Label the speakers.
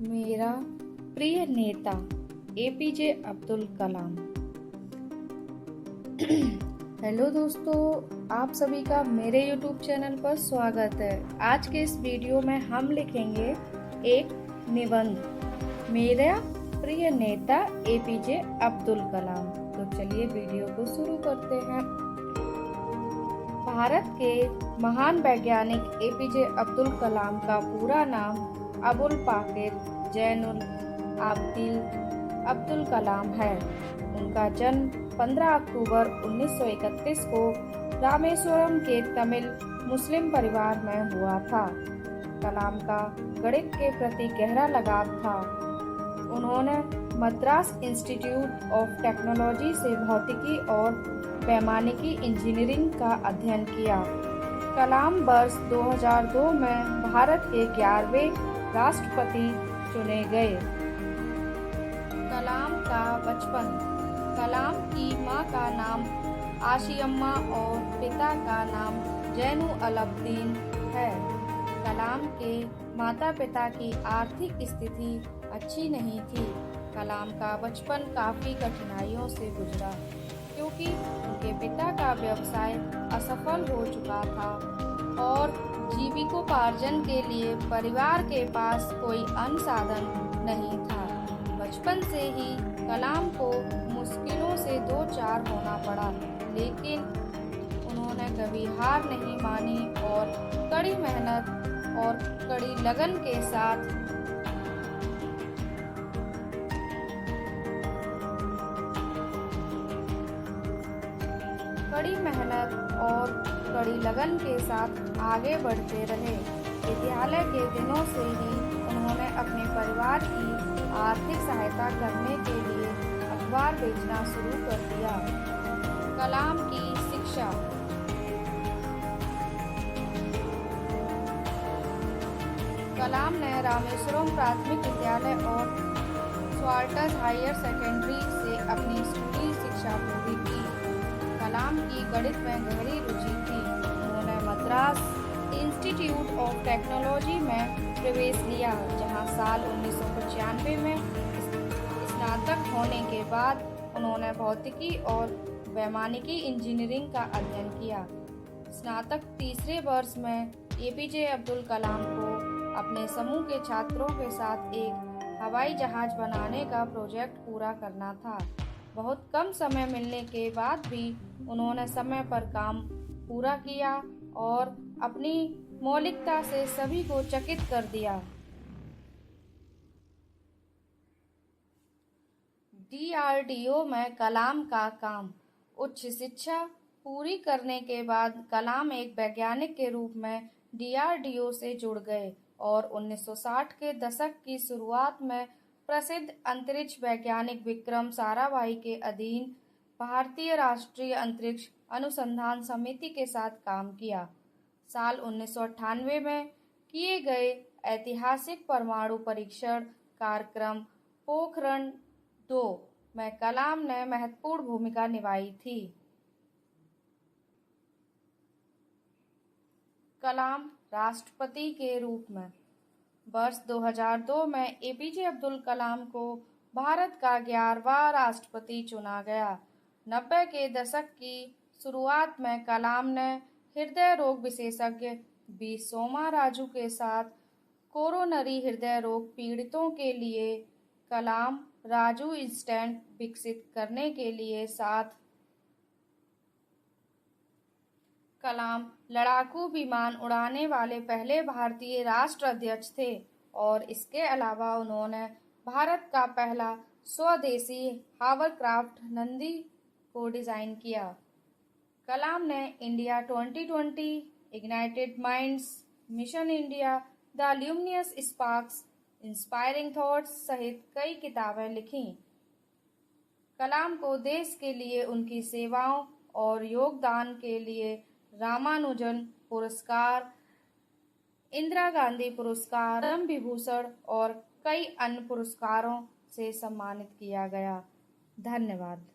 Speaker 1: मेरा प्रिय नेता एपीजे अब्दुल कलाम। हेलो दोस्तों, आप सभी का मेरे YouTube चैनल पर स्वागत है। आज के इस वीडियो में हम लिखेंगे एक निबंध, मेरा प्रिय नेता एपीजे अब्दुल कलाम। तो चलिए वीडियो को शुरू करते हैं। भारत के महान वैज्ञानिक एपीजे अब्दुल कलाम का पूरा नाम अबुल पाकिर जैनुल आबिदीन अब्दुल कलाम है। उनका जन्म 15 अक्टूबर 1931 को रामेश्वरम के तमिल मुस्लिम परिवार में हुआ था। कलाम का गणित के प्रति गहरा लगाव था। उन्होंने मद्रास इंस्टीट्यूट ऑफ टेक्नोलॉजी से भौतिकी और वैमानिकी इंजीनियरिंग का अध्ययन किया। कलाम वर्ष 2002 में भारत के 11वें राष्ट्रपति चुने गए। कलाम का बचपन। कलाम की मां का नाम आशियम्मा और पिता का नाम जैनुअलब्दीन है। कलाम के माता पिता की आर्थिक स्थिति अच्छी नहीं थी। कलाम का बचपन काफ़ी कठिनाइयों से गुजरा क्योंकि उनके पिता का व्यवसाय असफल हो चुका था और जीविकोपार्जन के लिए परिवार के पास कोई अन्य साधन नहीं था। बचपन से ही कलाम को मुश्किलों से दो चार होना पड़ा, लेकिन उन्होंने कभी हार नहीं मानी और कड़ी मेहनत और कड़ी लगन के साथ आगे बढ़ते रहे। विद्यालय के दिनों से ही उन्होंने अपने परिवार की आर्थिक सहायता करने के लिए अखबार बेचना शुरू कर दिया। कलाम की शिक्षा। कलाम ने रामेश्वरम प्राथमिक विद्यालय और स्वाल्टर्स हायर सेकेंडरी से अपनी स्कूली शिक्षा पूरी की। कलाम की गणित में गहरी रुचि थी। उन्होंने मद्रास इंस्टीट्यूट ऑफ टेक्नोलॉजी में प्रवेश लिया, जहां साल 1995 में स्नातक होने के बाद उन्होंने भौतिकी और वैमानिकी इंजीनियरिंग का अध्ययन किया। स्नातक तीसरे वर्ष में एपीजे अब्दुल कलाम को अपने समूह के छात्रों के साथ एक हवाई जहाज बनाने का प्रोजेक्ट पूरा करना था। बहुत कम समय मिलने के बाद भी उन्होंने समय पर काम पूरा किया और अपनी मौलिकता से सभी को चकित कर दिया। डीआरडीओ में कलाम का काम। उच्च शिक्षा पूरी करने के बाद कलाम एक वैज्ञानिक के रूप में डीआरडीओ से जुड़ गए और 1960 के दशक की शुरुआत में प्रसिद्ध अंतरिक्ष वैज्ञानिक विक्रम साराभाई के अधीन भारतीय राष्ट्रीय अंतरिक्ष अनुसंधान समिति के साथ काम किया। साल 1998 में किए गए ऐतिहासिक परमाणु परीक्षण कार्यक्रम पोखरण 2 में कलाम ने महत्वपूर्ण भूमिका निभाई थी। कलाम राष्ट्रपति के रूप में। वर्ष 2002 में एपीजे अब्दुल कलाम को भारत का 11वां राष्ट्रपति चुना गया। 90 के दशक की शुरुआत में कलाम ने हृदय रोग विशेषज्ञ बी सोमा राजू के साथ कोरोनरी हृदय रोग पीड़ितों के लिए कलाम राजू स्टेंट विकसित करने के लिए साथ कलाम लड़ाकू विमान उड़ाने वाले पहले भारतीय राष्ट्राध्यक्ष थे और इसके अलावा उन्होंने भारत का पहला स्वदेशी हावरक्राफ्ट नंदी को डिजाइन किया। कलाम ने India 2020, ignited minds, mission India, the luminous sparks, inspiring thoughts सहित कई किताबें लिखीं। कलाम को देश के लिए उनकी सेवाओं और योगदान के लिए रामानुजन पुरस्कार, इंदिरा गांधी पुरस्कार, पद्म विभूषण और कई अन्य पुरस्कारों से सम्मानित किया गया। धन्यवाद।